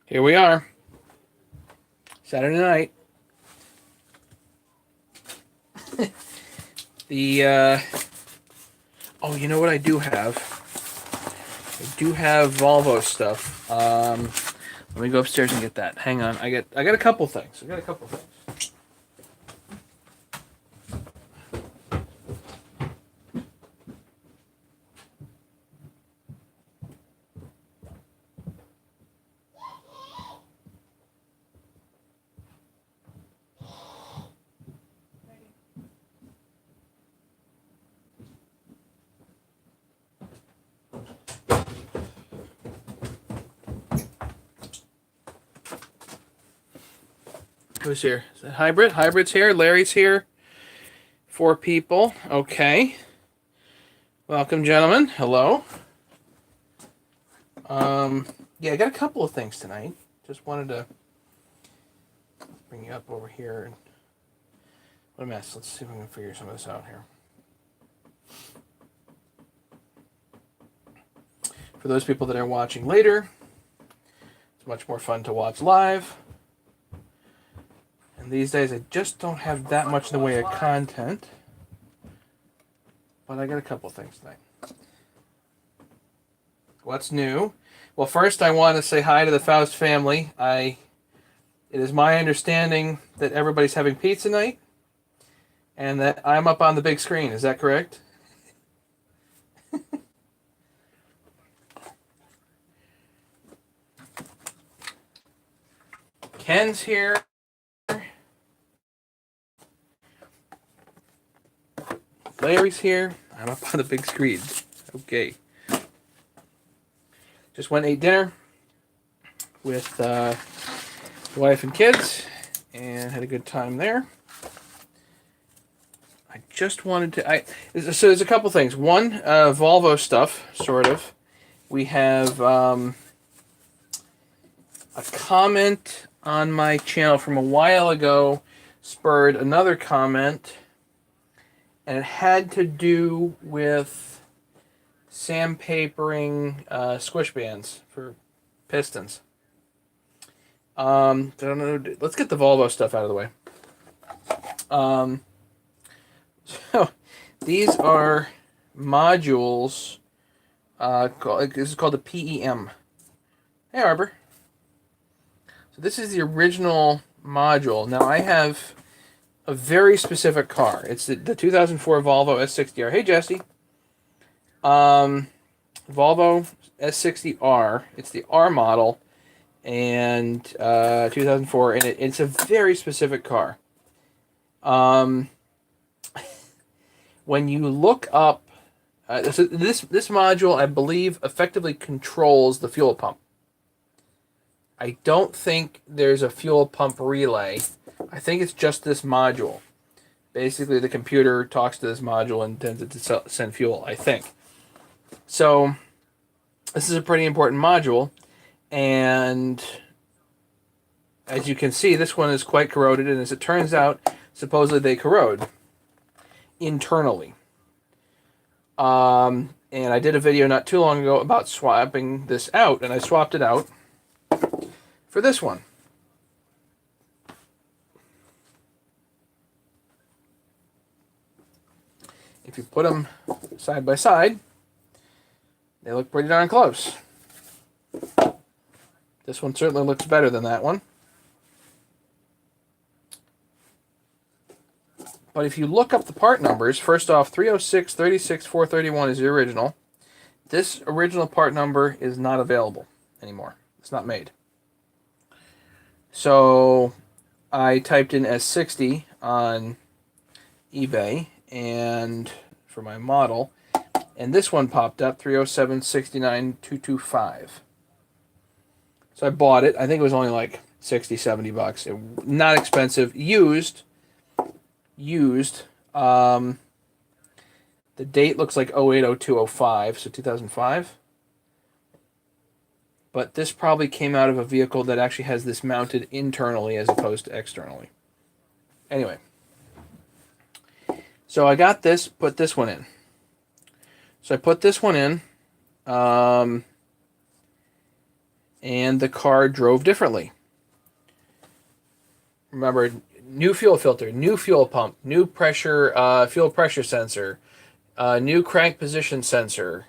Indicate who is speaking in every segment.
Speaker 1: Here we are. Saturday night. Oh, you know what I do have? I do have Volvo stuff. Let me go upstairs and get that. Hang on. I got a couple things. Who's here? Is that Hybrid? Hybrid's here. Larry's here. 4 people. Okay. Welcome, gentlemen. Hello. Yeah, I got a couple of things tonight. Just wanted to bring you up over here. What a mess. Let's see if we can figure some of this out here. For those people that are watching later, it's much more fun to watch live. And these days I just don't have that much in the way of content. But I got a couple things tonight. What's new? Well, first I want to say hi to the Faust family. It is my understanding that everybody's having pizza night and that I'm up on the big screen. Is that correct? Ken's here. Larry's here. I'm up on the big screen. Okay. Just went and ate dinner with wife and kids and had a good time there. I just wanted to... So there's a couple things. One, Volvo stuff, sort of. We have a comment on my channel from a while ago spurred another comment, and it had to do with sandpapering squish bands for pistons. I don't know. Let's get the Volvo stuff out of the way. So these are modules. This is called the PEM. Hey, Arbor. So this is the original module. Now I have a very specific car. It's the 2004 Volvo S60R. Hey, Jesse. Volvo S60R. It's the R model, and 2004, and it's a very specific car. When you look up, this module, I believe, effectively controls the fuel pump. I don't think there's a fuel pump relay. I think it's just this module. Basically, the computer talks to this module and intends it to send fuel, I think. So, this is a pretty important module. And as you can see, this one is quite corroded. And as it turns out, supposedly they corrode internally. And I did a video not too long ago about swapping this out. And I swapped it out for this one. If you put them side by side, they look pretty darn close. This one certainly looks better than that one. But if you look up the part numbers, first off, 306, 36, 431 is the original. This original part number is not available anymore. It's not made. So I typed in S60 on eBay and for my model, and this one popped up, 307 69 225. So I bought it. I think it was only like 60, 70 bucks. Not expensive. Used. The date looks like 080205, so 2005. But this probably came out of a vehicle that actually has this mounted internally as opposed to externally. Anyway. So I got this, put this one in. So I put this one in. and the car drove differently. Remember, new fuel filter, new fuel pump, new pressure, fuel pressure sensor, new crank position sensor.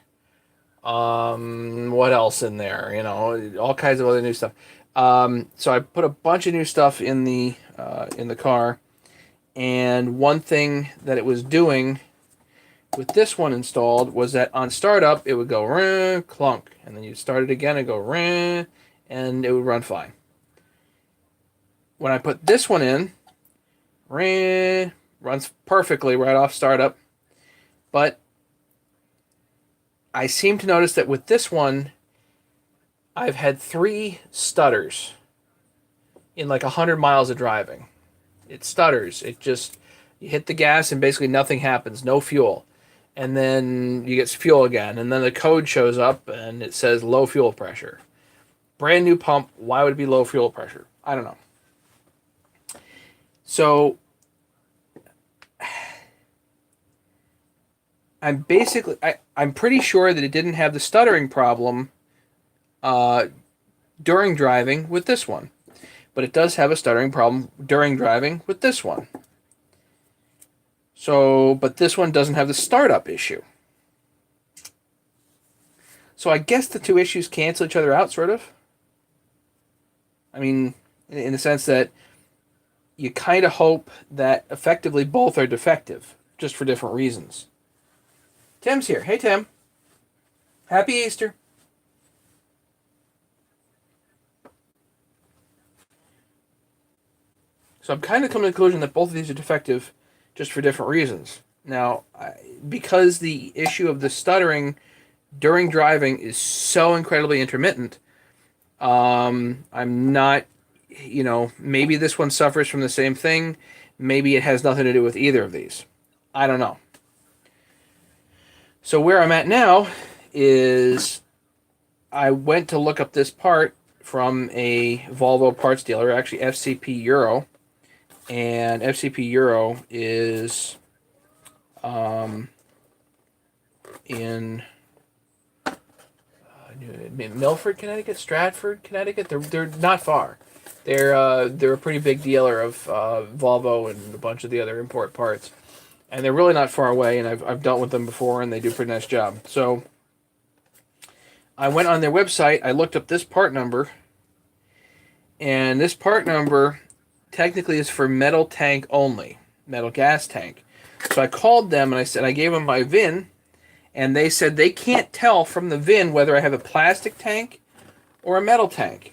Speaker 1: What else in there? You know, all kinds of other new stuff. So I put a bunch of new stuff in the car, and one thing that it was doing with this one installed was that on startup it would go clunk, and then you'd start it again and go and it would run fine. When I put this one in, runs perfectly right off startup, but I seem to notice that with this one, I've had 3 stutters in like 100 miles of driving. It stutters. It just, you hit the gas and basically nothing happens, no fuel. And then you get fuel again, and then the code shows up and it says low fuel pressure. Brand new pump, why would it be low fuel pressure? I don't know. So I'm pretty sure that it didn't have the stuttering problem during driving with this one. But it does have a stuttering problem during driving with this one. So, but this one doesn't have the startup issue. So I guess the two issues cancel each other out, sort of. I mean, in the sense that you kind of hope that effectively both are defective, just for different reasons. Tim's here. Hey, Tim. Happy Easter. So I'm kind of coming to the conclusion that both of these are defective just for different reasons. Now, because the issue of the stuttering during driving is so incredibly intermittent, I'm not, maybe this one suffers from the same thing. Maybe it has nothing to do with either of these. I don't know. So where I'm at now is I went to look up this part from a Volvo parts dealer, actually FCP Euro. And FCP Euro is in Milford, Connecticut, Stratford, Connecticut. They're not far. They're a pretty big dealer of Volvo and a bunch of the other import parts, and they're really not far away. And I've dealt with them before, and they do a pretty nice job. So I went on their website. I looked up this part number, and this part number technically is for metal tank only, metal gas tank. So I called them and I gave them my VIN, and they said they can't tell from the VIN whether I have a plastic tank or a metal tank.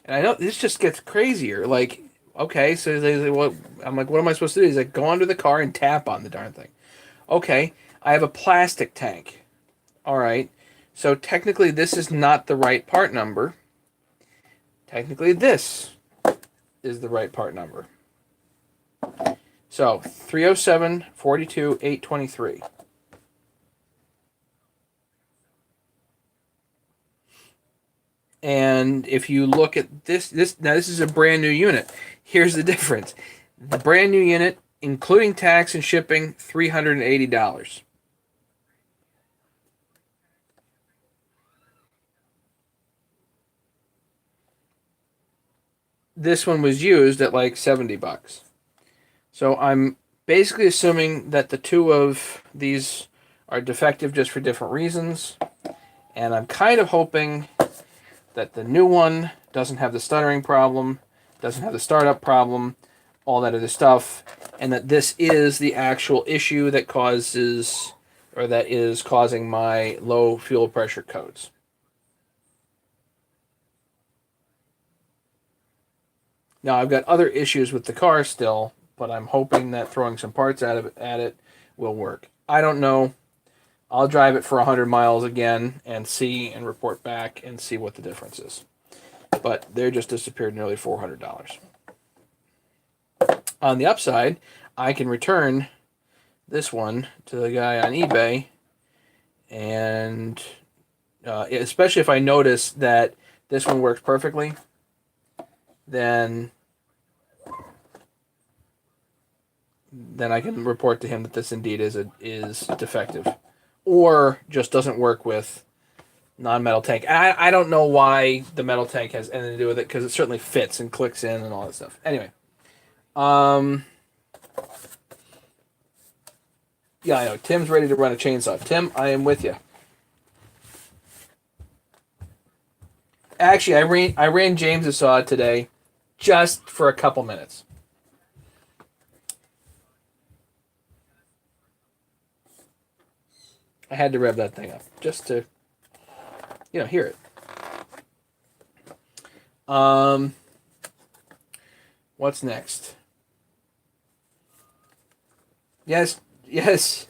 Speaker 1: And I know this just gets crazier. Like, okay, so they say, well, I'm like, what am I supposed to do? He's like, go under the car and tap on the darn thing. Okay, I have a plastic tank. All right. So technically this is not the right part number. Technically this is the right part number. So 307 42 823. And if you look at this now this is a brand new unit. Here's the difference. The brand new unit, including tax and shipping, $380. This one was used at like $70. So I'm basically assuming that the two of these are defective just for different reasons. And I'm kind of hoping that the new one doesn't have the stuttering problem, doesn't have the startup problem, all that other stuff, and that this is the actual issue that causes, or that is causing my low fuel pressure codes. Now, I've got other issues with the car still, but I'm hoping that throwing some parts at it will work. I don't know. I'll drive it for 100 miles again and see and report back and see what the difference is. But they just disappeared nearly $400. On the upside, I can return this one to the guy on eBay, and especially if I notice that this one works perfectly, then I can report to him that this indeed is defective, or just doesn't work with non-metal tank. I don't know why the metal tank has anything to do with it, because it certainly fits and clicks in and all that stuff. Anyway, yeah, I know Tim's ready to run a chainsaw. Tim, I am with you. Actually, I ran James's saw today, just for a couple minutes. I had to rev that thing up just to, hear it. What's next? Yes, yes.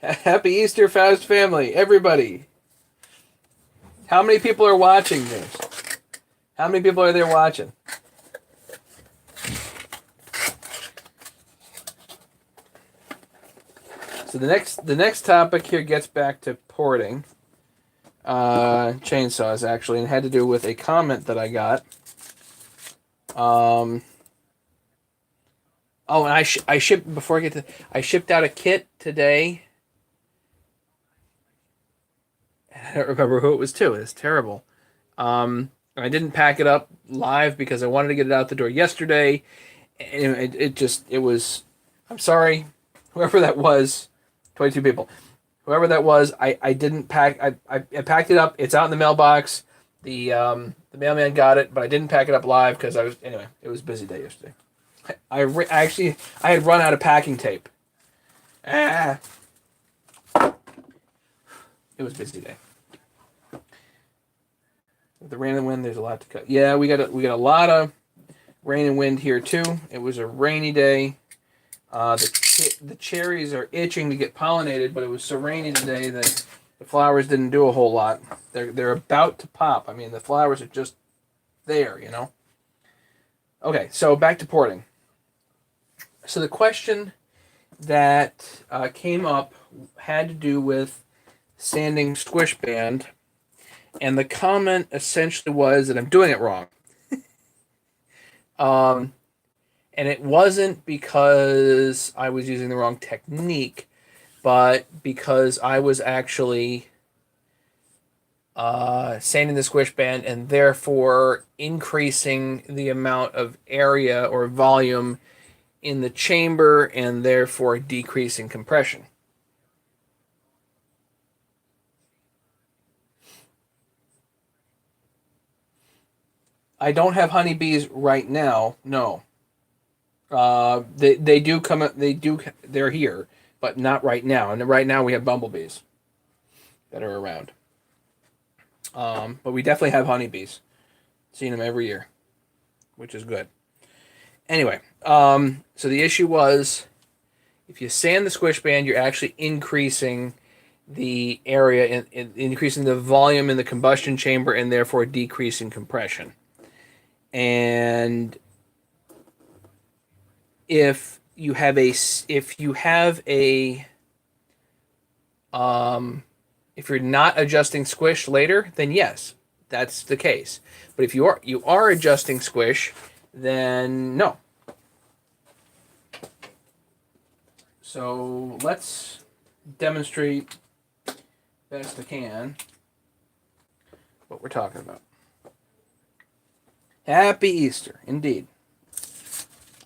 Speaker 1: Happy Easter, Faust family, everybody. How many people are watching this? How many people are there watching? So the next topic here gets back to porting chainsaws, actually, and had to do with a comment that I got. Oh, and I shipped before I get to I shipped out a kit today. I don't remember who it was to. It's terrible. I didn't pack it up live because I wanted to get it out the door yesterday. And it was. I'm sorry, whoever that was. 22 people. Whoever that was, I didn't pack. I packed it up. It's out in the mailbox. The mailman got it, but I didn't pack it up live because it was a busy day yesterday. I had run out of packing tape. It was a busy day. With the rain and wind, there's a lot to cut. Yeah, we got a lot of rain and wind here too. It was a rainy day. The cherries are itching to get pollinated, but it was so rainy today that the flowers didn't do a whole lot. They're about to pop. I mean, the flowers are just there, Okay, so back to porting. So the question that came up had to do with sanding squish band, and the comment essentially was that I'm doing it wrong. And it wasn't because I was using the wrong technique, but because I was actually sanding the squish band and therefore increasing the amount of area or volume in the chamber and therefore decreasing compression. I don't have honeybees right now, no. They do come. They're here, but not right now. And right now we have bumblebees that are around. But we definitely have honeybees. Seen them every year, which is good. Anyway, so the issue was, if you sand the squish band, you're actually increasing the area and increasing the volume in the combustion chamber, and therefore decreasing compression. And if you have a if you're not adjusting squish later, then yes, that's the case. But if you are adjusting squish, then no. So let's demonstrate best I can what we're talking about. Happy Easter, indeed.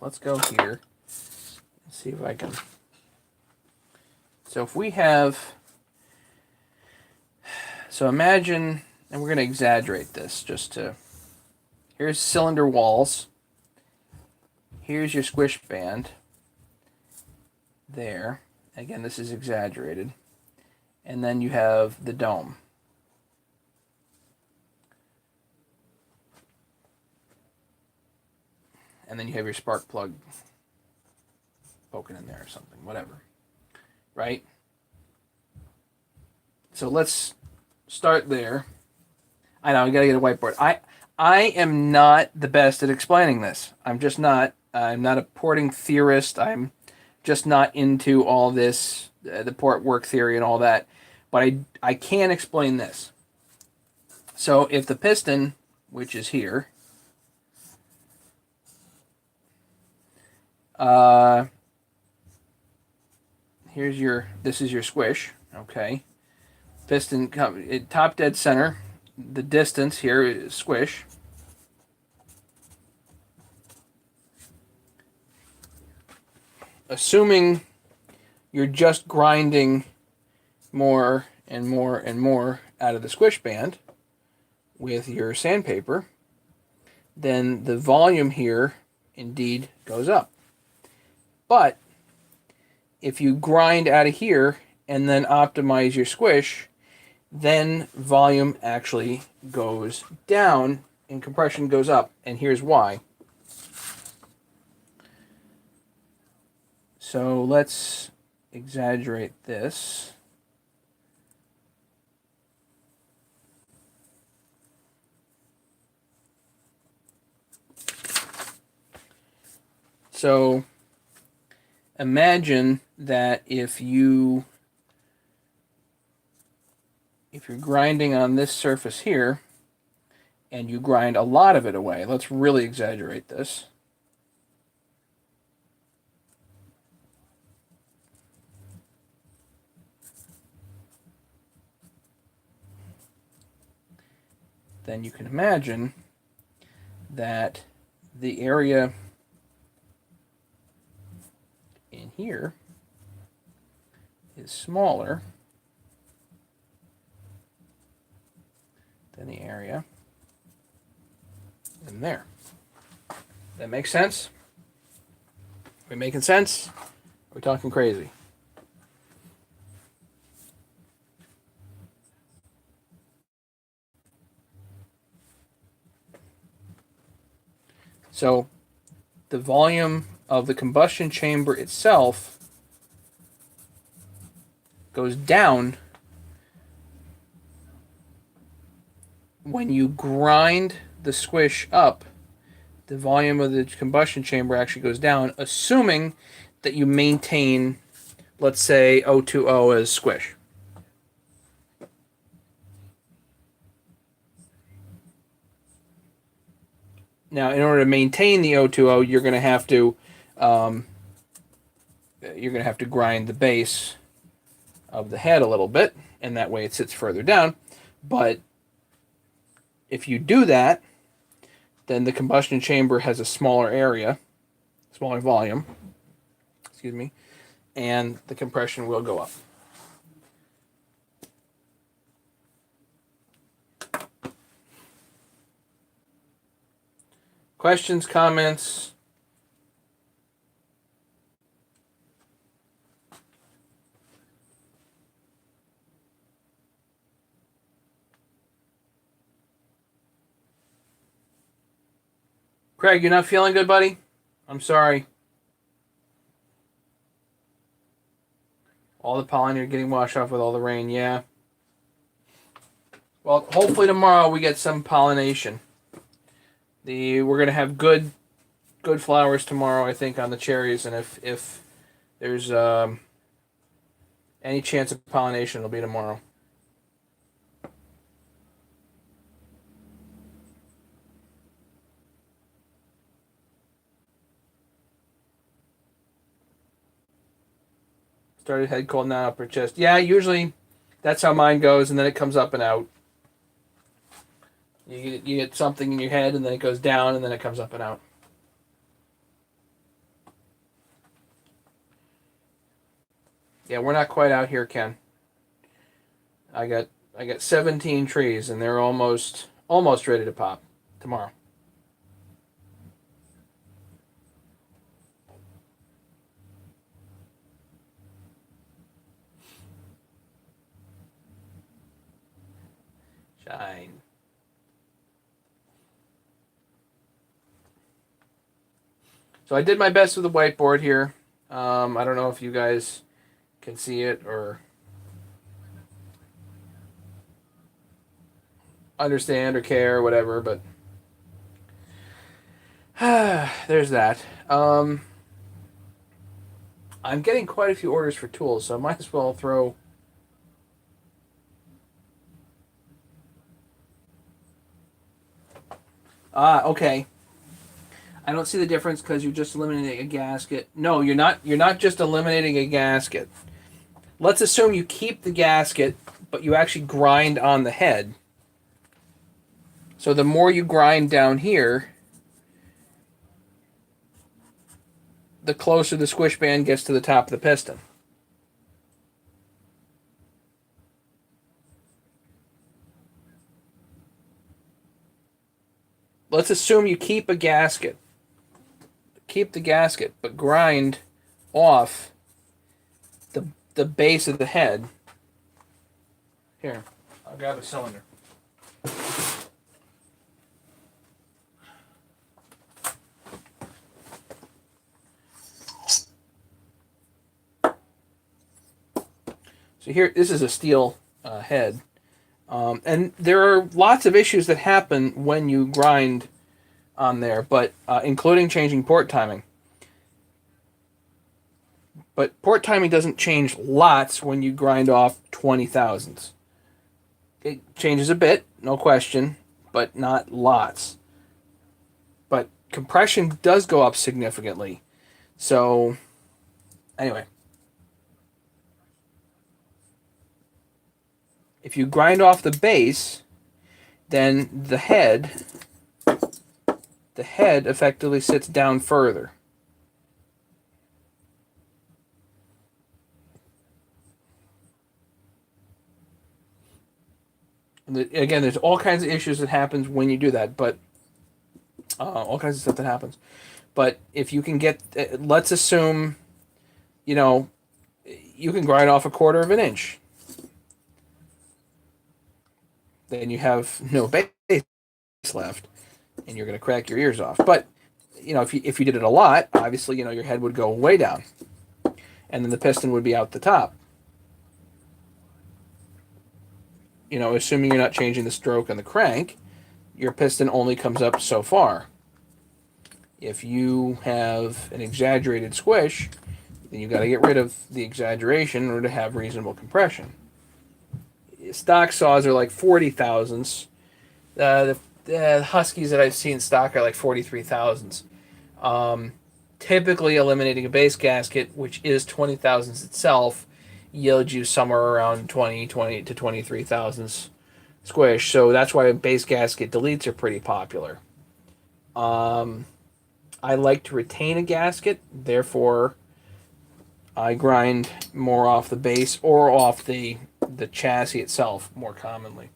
Speaker 1: Let's go here and see if I can. So if we have, so imagine, and we're going to exaggerate this just to, here's cylinder walls. Here's your squish band. There. Again, this is exaggerated. And then you have the dome. And then you have your spark plug poking in there or something, whatever. Right? So let's start there. I know, I gotta get a whiteboard. I am not the best at explaining this. I'm just not. I'm not a porting theorist. I'm just not into all this, the port work theory and all that. But I can explain this. So if the piston, which is here, this is your squish, okay? Piston top dead center. The distance here is squish. Assuming you're just grinding more and more and more out of the squish band with your sandpaper, then the volume here indeed goes up. But if you grind out of here and then optimize your squish, then volume actually goes down and compression goes up. And here's why. So let's exaggerate this. So imagine that if you're grinding on this surface here and you grind a lot of it away, let's really exaggerate this. Then you can imagine that the area in here is smaller than the area in there. That makes sense? Are we making sense? Are we talking crazy? So the volume of the combustion chamber itself goes down when you grind the squish up. The volume of the combustion chamber actually goes down, assuming that you maintain, let's say, O2O as squish. Now, in order to maintain the O2O, you're going to have to grind the base of the head a little bit, and that way it sits further down. But if you do that, then the combustion chamber has a smaller area, smaller volume, excuse me, and the compression will go up. Questions, comments? Craig, you're not feeling good, buddy? I'm sorry. All the pollen you're getting washed off with all the rain, yeah. Well, hopefully tomorrow we get some pollination. We're gonna have good flowers tomorrow, I think, on the cherries, and if there's any chance of pollination, it'll be tomorrow. Started head cold, now upper chest. Yeah, usually that's how mine goes, and then it comes up and out. You get something in your head, and then it goes down, and then it comes up and out. Yeah, we're not quite out here, Ken. I got 17 trees, and they're almost ready to pop tomorrow. Shine. So I did my best with the whiteboard here. I don't know if you guys can see it or understand or care or whatever, but there's that. I'm getting quite a few orders for tools, so I might as well throw... Okay. I don't see the difference because you're just eliminating a gasket. No, you're not just eliminating a gasket. Let's assume you keep the gasket, but you actually grind on the head. So the more you grind down here, the closer the squish band gets to the top of the piston. Let's assume you keep a gasket. Keep the gasket, but grind off the base of the head. Here, I'll grab a cylinder. So here, this is a steel head. And there are lots of issues that happen when you grind on there, but including changing port timing. But port timing doesn't change lots when you grind off 20 thousandths. It changes a bit, no question, but not lots. But compression does go up significantly. So, anyway. If you grind off the base, then the head effectively sits down further. And again, there's all kinds of issues that happens when you do that, but all kinds of stuff that happens. But if you can get, let's assume, you know, you can grind off 1/4 of an inch. Then you have no base left, and you're going to crack your ears off. But you know, if you did it a lot, obviously, you know, your head would go way down, and then the piston would be out the top. You know, assuming you're not changing the stroke on the crank, your piston only comes up so far. If you have an exaggerated squish, then you got to get rid of the exaggeration in order to have reasonable compression. Stock saws are like 40 thousandths. The Huskies that I've seen stock are like 43 thousandths. Typically, eliminating a base gasket, which is 20 thousandths itself, yields you somewhere around 20 to 23 thousandths squish. So that's why base gasket deletes are pretty popular. I like to retain a gasket, therefore I grind more off the base or off the chassis itself more commonly.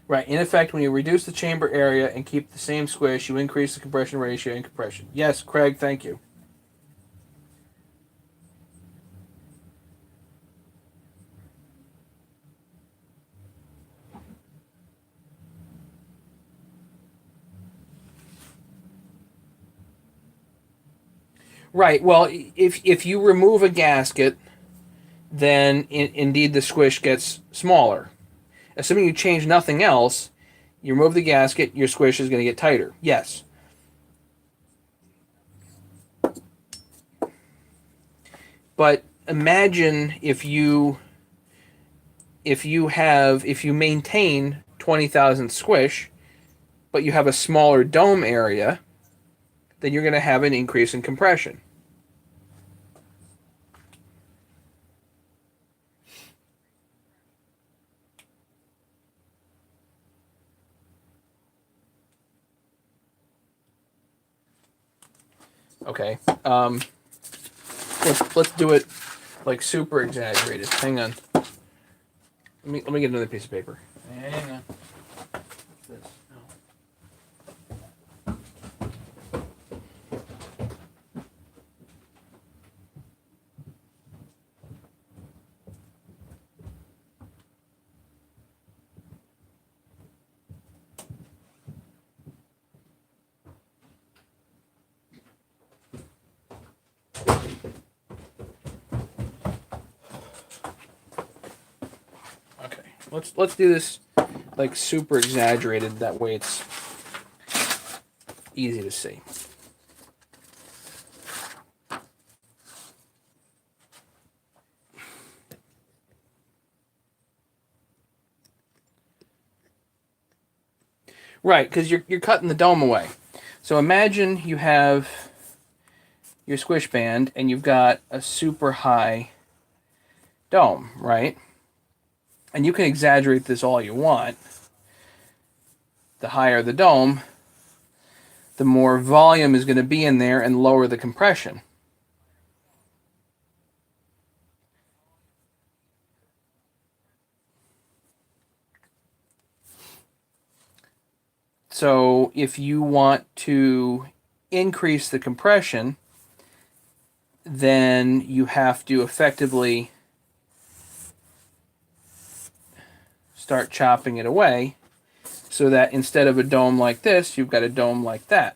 Speaker 1: Right. In effect, when you reduce the chamber area and keep the same squish, you increase the compression ratio and compression. Yes, Craig, thank you. Right. Well, if you remove a gasket, then indeed the squish gets smaller. Assuming you change nothing else, you remove the gasket, your squish is going to get tighter. Yes. But imagine if you maintain 20,000 squish, but you have a smaller dome area, then you're going to have an increase in compression. Okay. Let's do it like super exaggerated. Hang on. Let me get another piece of paper. Hang on. What's this? Okay. Let's do this like super exaggerated. That way it's easy to see. Right, because you're cutting the dome away. So imagine you have your squish band and you've got a super high dome, right? And you can exaggerate this all you want. The higher the dome, the more volume is going to be in there and lower the compression. So if you want to increase the compression, then you have to effectively start chopping it away so that instead of a dome like this, you've got a dome like that.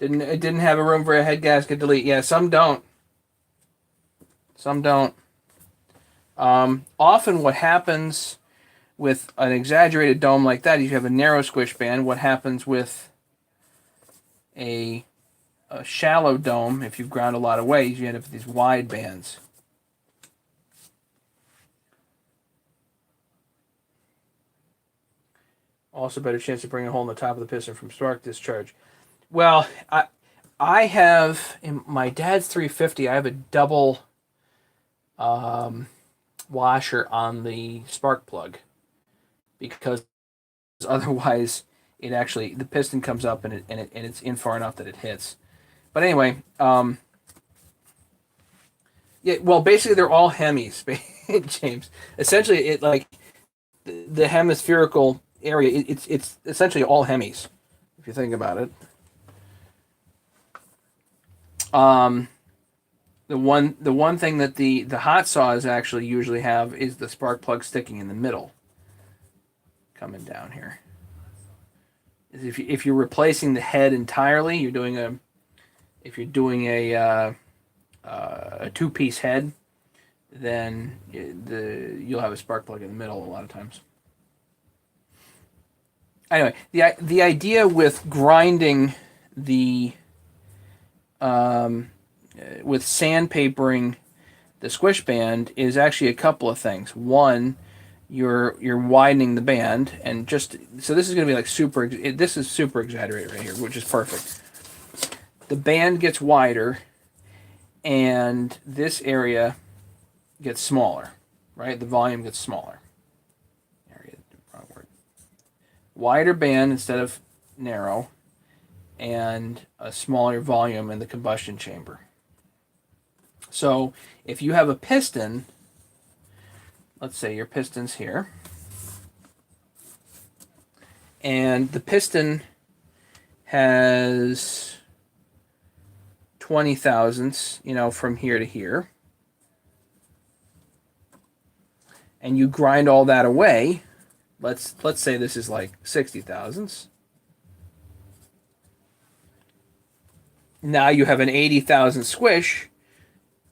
Speaker 1: It didn't have a room for a head gasket delete. Yeah, some don't. Some don't. Often what happens with an exaggerated dome like that is you have a narrow squish band. What happens with a shallow dome, if you've ground a lot of ways, you end up with these wide bands. Also, better chance of bringing a hole in the top of the piston from spark discharge. Well, I have in my dad's 350. I have a double washer on the spark plug because otherwise the piston comes up and it's in far enough that it hits. But anyway, yeah. Well, basically they're all Hemis, James. Essentially, it like the hemispherical area. It's essentially all Hemis, if you think about it. Um, the one thing that the hot saws actually usually have is the spark plug sticking in the middle, coming down here. If you're replacing the head entirely, if you're doing a two-piece head, then you'll have a spark plug in the middle a lot of times. Anyway, the idea with grinding the with sandpapering the squish band is actually a couple of things. One, you're widening the band, and just so this is going to be like this is super exaggerated right here, which is perfect. The band gets wider, and this area gets smaller, right? The volume gets smaller. Wrong word. Wider band instead of narrow, and a smaller volume in the combustion chamber. So if you have a piston, let's say your piston's here, and the piston has 20 thousandths, from here to here, and you grind all that away. Let's say this is like 60 thousandths. Now you have an 80,000 squish.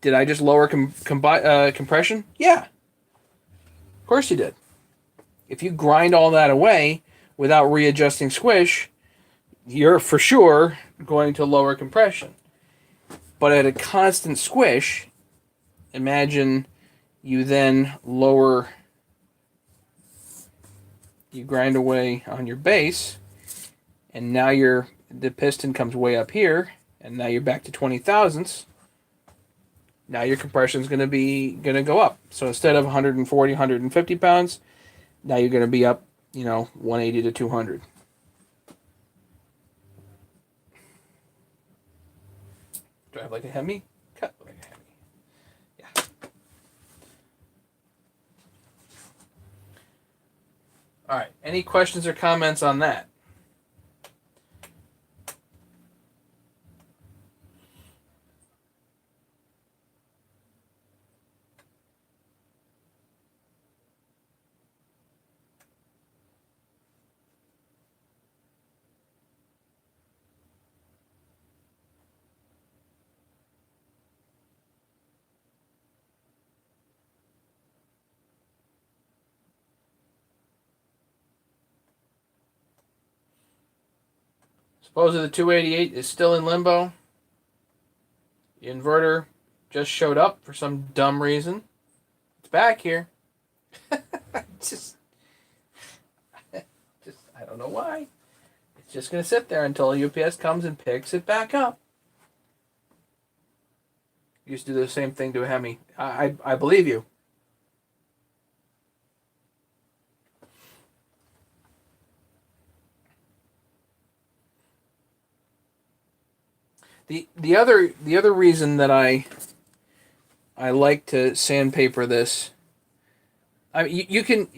Speaker 1: Did I just lower compression? Yeah, of course you did. If you grind all that away without readjusting squish, you're for sure going to lower compression. But at a constant squish, imagine you then you grind away on your base, and now the piston comes way up here, and now you're back to 20 thousandths. Now your compression is going to go up. So instead of 140, 150 pounds, now you're going to be up, 180 to 200. Do I have like a Hemi? Cut like a Hemi. Yeah. All right. Any questions or comments on that? Supposedly the 288 is still in limbo. The inverter just showed up for some dumb reason. It's back here. just, just I don't know why. It's just gonna sit there until UPS comes and picks it back up. Used to do the same thing to a Hemi. I believe you. The other reason that I like to sandpaper this, I mean, you can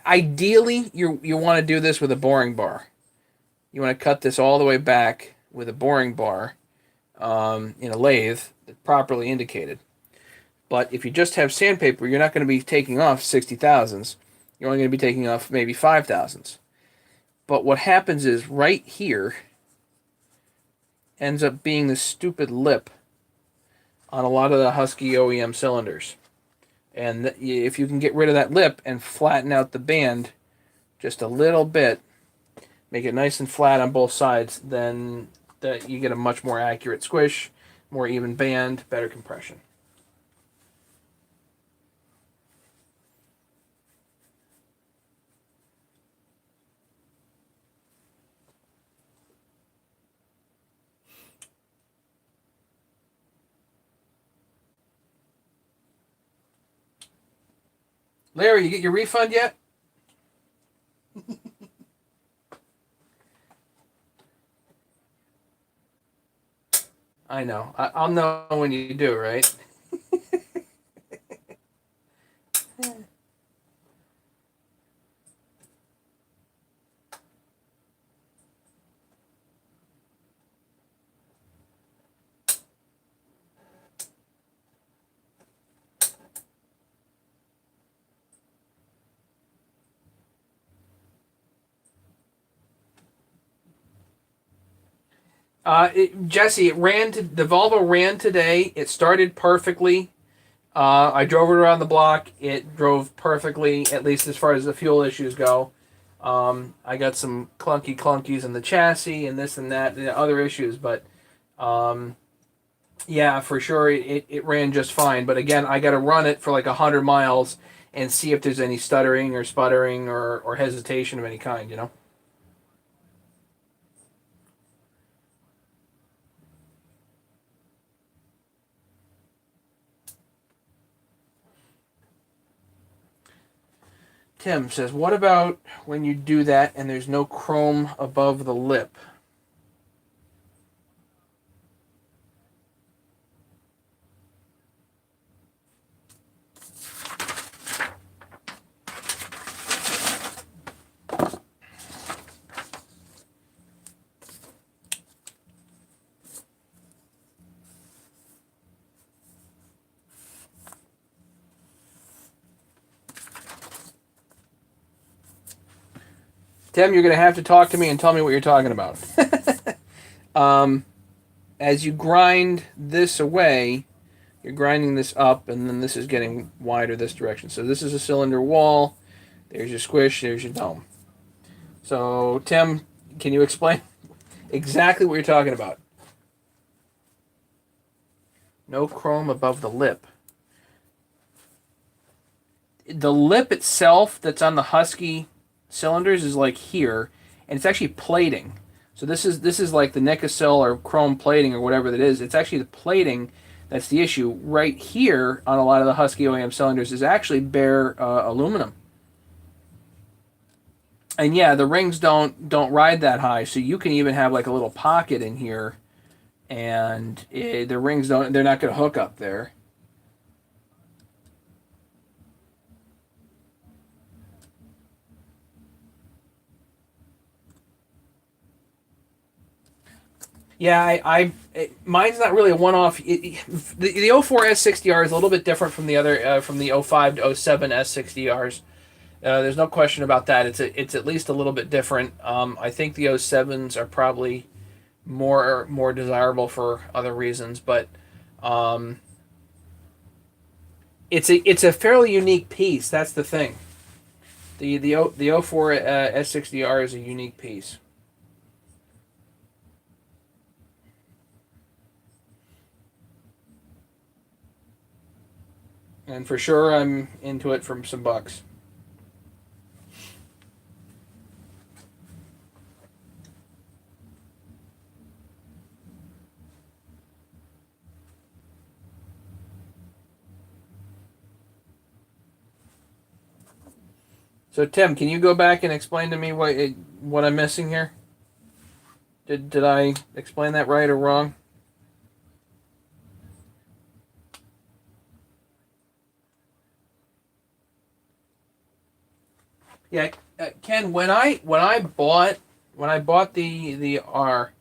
Speaker 1: ideally you want to do this with a boring bar. You want to cut this all the way back with a boring bar in a lathe properly indicated. But if you just have sandpaper, you're not going to be taking off 60,000s. You're only going to be taking off maybe 5,000s. But what happens is right here ends up being the stupid lip on a lot of the Husky OEM cylinders. And if you can get rid of that lip and flatten out the band just a little bit, make it nice and flat on both sides, then you get a much more accurate squish, more even band, better compression. Larry, you get your refund yet? I know. I'll know when you do, right? Jesse, the Volvo ran today. It started perfectly. I drove it around the block. It drove perfectly, at least as far as the fuel issues go. I got some clunkies in the chassis and this and that and other issues, but yeah, for sure it ran just fine. But again, I got to run it for like 100 miles and see if there's any stuttering or sputtering or hesitation of any kind, you know? Tim says, what about when you do that and there's no chrome above the lip? Tim, you're going to have to talk to me and tell me what you're talking about. As you grind this away, you're grinding this up, and then this is getting wider this direction. So this is a cylinder wall. There's your squish. There's your dome. So, Tim, can you explain exactly what you're talking about? No chrome above the lip. The lip itself that's on the Husky cylinders is like here, and it's actually plating. So this is like the Nicocil or chrome plating or whatever that is. It's actually the plating that's the issue. Right here on a lot of the Husky OEM cylinders is actually bare aluminum. And yeah, the rings don't ride that high, so you can even have like a little pocket in here, and the rings they're not going to hook up there. Yeah, mine's not really a one-off. The 04 S60R is a little bit different from the other from the 05 to 07 S60Rs. There's no question about that. It's at least a little bit different. I think the 07s are probably more desirable for other reasons, but um, it's a fairly unique piece. That's the thing. The 04 S60R is a unique piece. And for sure, I'm into it for some bucks. So Tim, can you go back and explain to me what I'm missing here? Did I explain that right or wrong? Yeah, Ken. When I bought the R,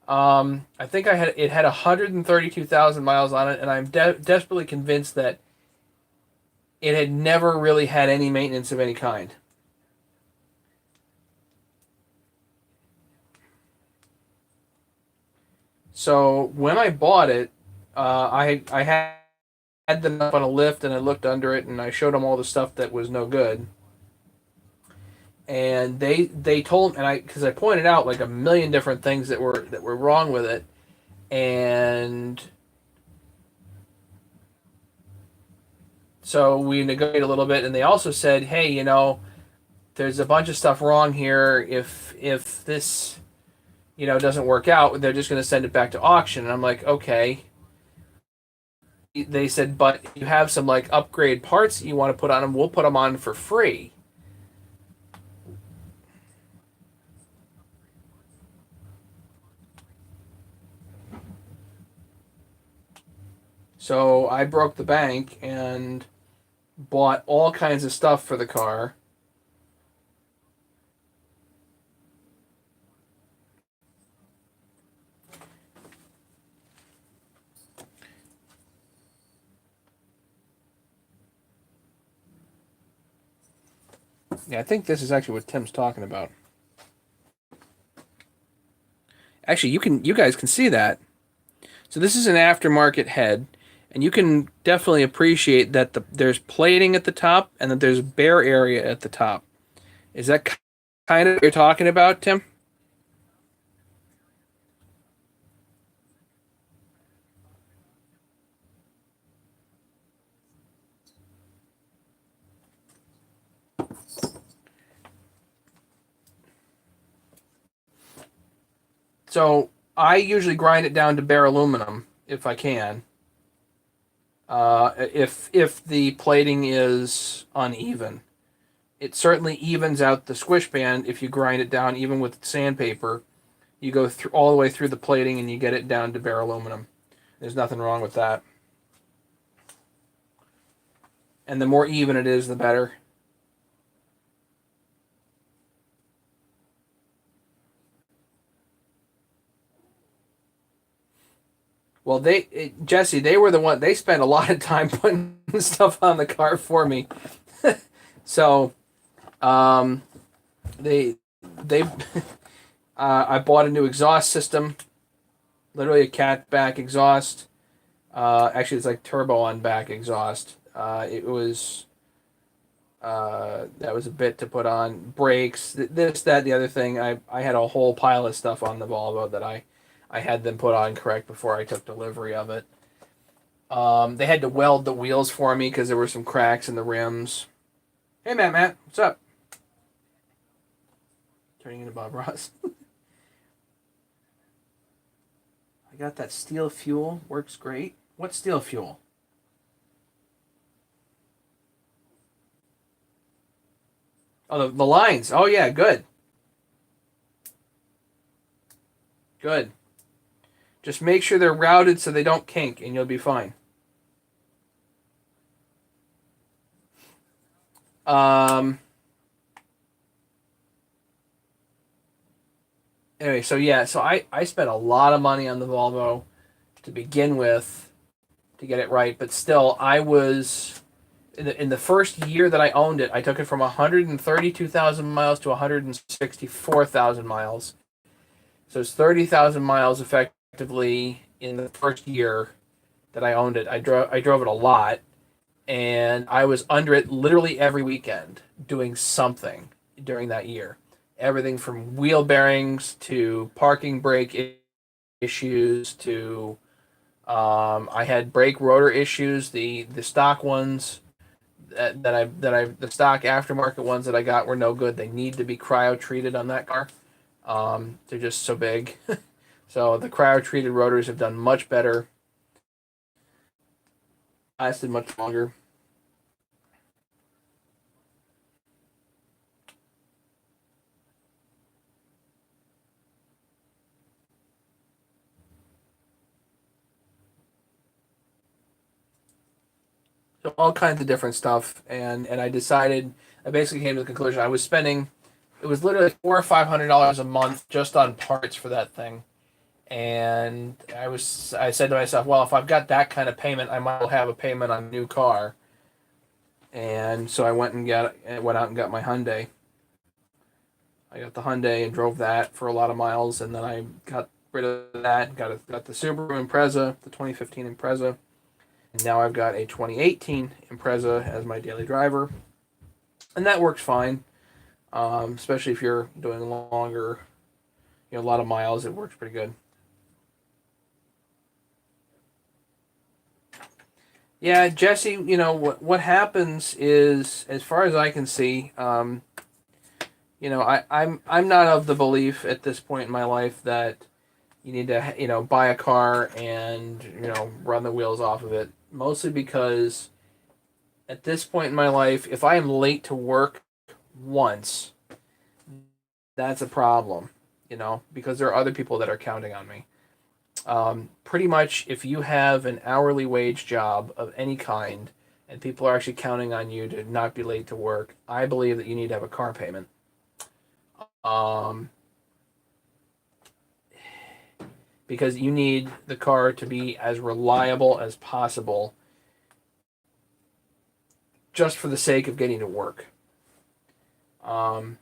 Speaker 1: I think it had 132,000 miles on it, and I'm desperately convinced that it had never really had any maintenance of any kind. So when I bought it, I had them up on a lift and I looked under it and I showed them all the stuff that was no good. And they told, and I because I pointed out like a million different things that were wrong with it, and so we negotiated a little bit, and they also said, hey, there's a bunch of stuff wrong here. If this doesn't work out, they're just going to send it back to auction. And I'm like, okay. They said, but you have some like upgrade parts that you want to put on them. We'll put them on for free. So I broke the bank and bought all kinds of stuff for the car. Yeah, I think this is actually what Tim's talking about. Actually, you guys can see that. So this is an aftermarket head, and you can definitely appreciate that there's plating at the top and that there's bare area at the top. Is that kind of what you're talking about, Tim? So I usually grind it down to bare aluminum if I can. If the plating is uneven, it certainly evens out the squish band if you grind it down, even with sandpaper. You go through all the way through the plating and you get it down to bare aluminum. There's nothing wrong with that. And the more even it is, the better. Well, Jesse, they were the one. They spent a lot of time putting stuff on the car for me. So, um, they I bought a new exhaust system, literally a cat back exhaust. Actually, it's like turbo on back exhaust. It was that was a bit to put on brakes. This, that, the other thing. I had a whole pile of stuff on the Volvo that I had them put on correct before I took delivery of it. They had to weld the wheels for me because there were some cracks in the rims. Hey, Matt, what's up? Turning into Bob Ross. I got that steel fuel. Works great. What steel fuel? Oh, the lines. Oh, yeah, good. Good. Just make sure they're routed so they don't kink, and you'll be fine. Um, anyway, so yeah, so I spent a lot of money on the Volvo to begin with to get it right, but still, I was in the first year that I owned it, I took it from 132,000 miles to 164,000 miles. So it's 30,000 miles effectively in the first year that I owned it. I drove it a lot, and I was under it literally every weekend doing something during that year. Everything from wheel bearings to parking brake issues to I had brake rotor issues. The stock ones the stock aftermarket ones that I got were no good. They need to be cryo treated on that car. They're just so big. So the cryo treated rotors have done much better, lasted much longer. So all kinds of different stuff, and I basically came to the conclusion I was spending it was literally $400 or $500 a month just on parts for that thing. And I said to myself, well, if I've got that kind of payment, I might as well have a payment on a new car. And so I went out and got my Hyundai. I got the Hyundai and drove that for a lot of miles, and then I got rid of that and got the Subaru Impreza, the 2015 Impreza. And now I've got a 2018 Impreza as my daily driver, and that works fine. Especially if you're doing longer, a lot of miles, it works pretty good. Yeah, Jesse, what happens is, as far as I can see, I'm not of the belief at this point in my life that you need to buy a car and run the wheels off of it. Mostly because at this point in my life, if I am late to work once, that's a problem. Because there are other people that are counting on me. Pretty much, if you have an hourly wage job of any kind and people are actually counting on you to not be late to work, I believe that you need to have a car payment. Um, because you need the car to be as reliable as possible just for the sake of getting to work. Um,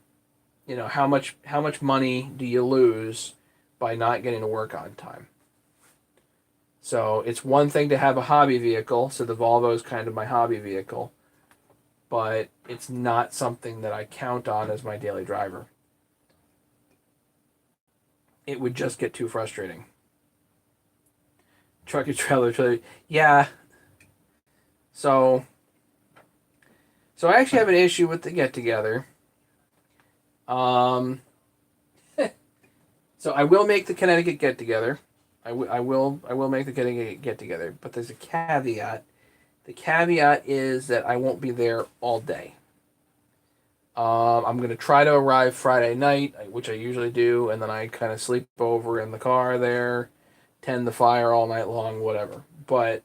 Speaker 1: how much money do you lose by not getting to work on time? So it's one thing to have a hobby vehicle. So the Volvo is kind of my hobby vehicle, but it's not something that I count on as my daily driver. It would just get too frustrating. Truck and trailer. Yeah. So I actually have an issue with the get together. Um, so I will make the Connecticut get together. I will make the Connecticut get together, but there's a caveat. The caveat is that I won't be there all day. I'm gonna try to arrive Friday night, which I usually do, and then I kind of sleep over in the car there, tend the fire all night long, whatever. But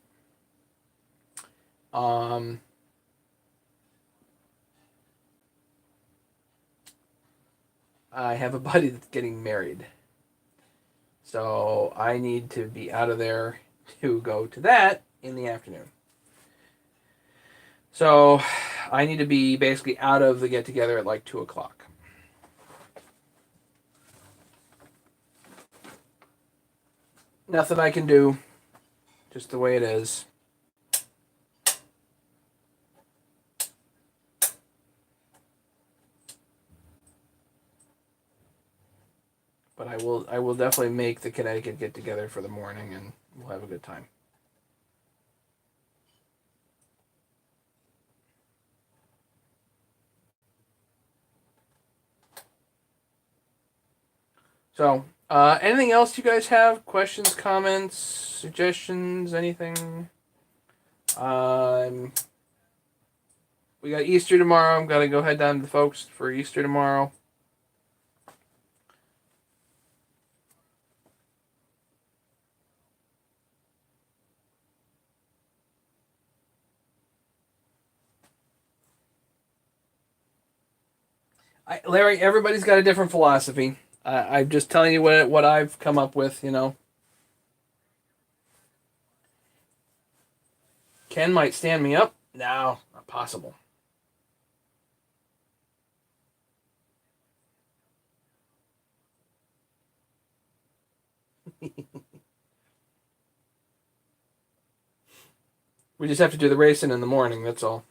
Speaker 1: um, I have a buddy that's getting married, so I need to be out of there to go to that in the afternoon. So I need to be basically out of the get together at like 2 o'clock. Nothing I can do, just the way it is. But I will definitely make the Connecticut get together for the morning, and we'll have a good time. So, anything else you guys have? Questions, comments, suggestions, anything? Um, we got Easter tomorrow. I'm gonna go head down to the folks for Easter tomorrow. Larry, everybody's got a different philosophy. I'm just telling you what I've come up with. Ken might stand me up. No, not possible. We just have to do the racing in the morning. That's all.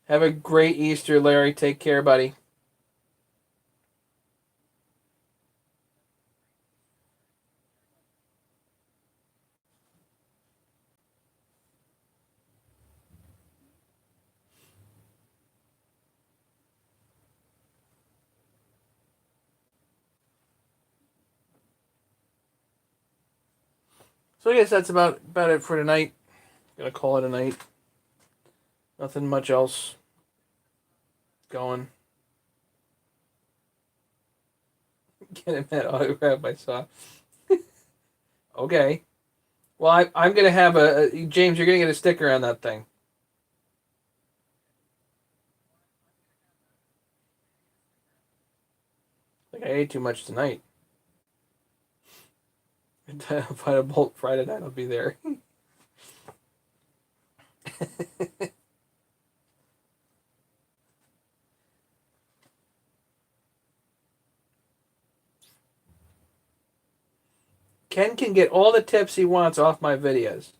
Speaker 1: Have a great Easter, Larry. Take care, buddy. So I guess that's about it for tonight. Gonna call it a night. Nothing much else going. Get him that autograph I saw. Okay. Well, I'm gonna have James. You're gonna get a sticker on that thing. I think I ate too much tonight. If I had a Bolt Friday night, I'll be there. Ken can get all the tips he wants off my videos.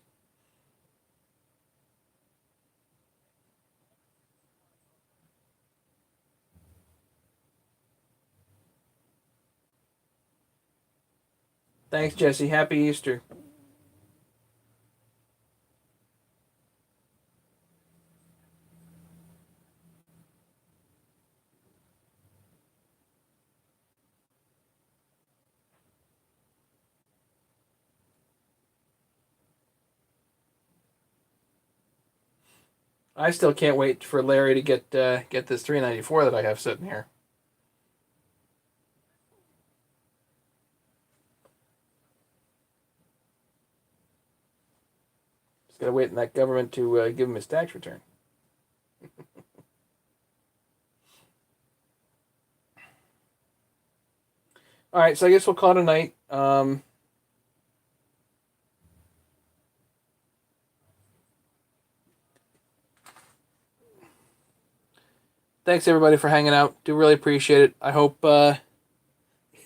Speaker 1: Thanks, Jesse. Happy Easter. I still can't wait for Larry to get this 394 that I have sitting here. Just gotta wait on that government to give him his tax return. All right, so I guess we'll call it a night. Thanks everybody for hanging out. Do really appreciate it. I hope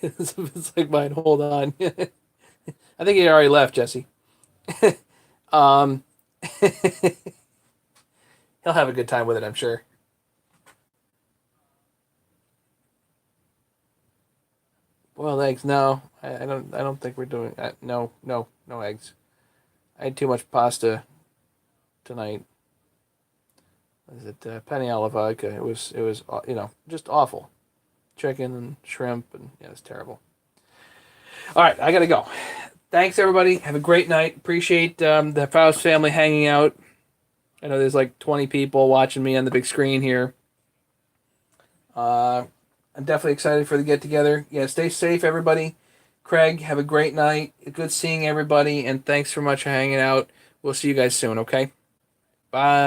Speaker 1: it's like mine. Hold on. I think he already left, Jesse. um, he'll have a good time with it, I'm sure. Boiled eggs? No, I don't. I don't think we're doing that. No, no, no eggs. I had too much pasta tonight. Is it penne alla vodka? It was just awful. Chicken and shrimp and yeah, it's terrible. All right, I gotta go. Thanks everybody. Have a great night. Appreciate the Faust family hanging out. I know there's like 20 people watching me on the big screen here. Uh, I'm definitely excited for the get together. Yeah, stay safe, everybody. Craig, have a great night. Good seeing everybody, and thanks so much for hanging out. We'll see you guys soon, okay? Bye.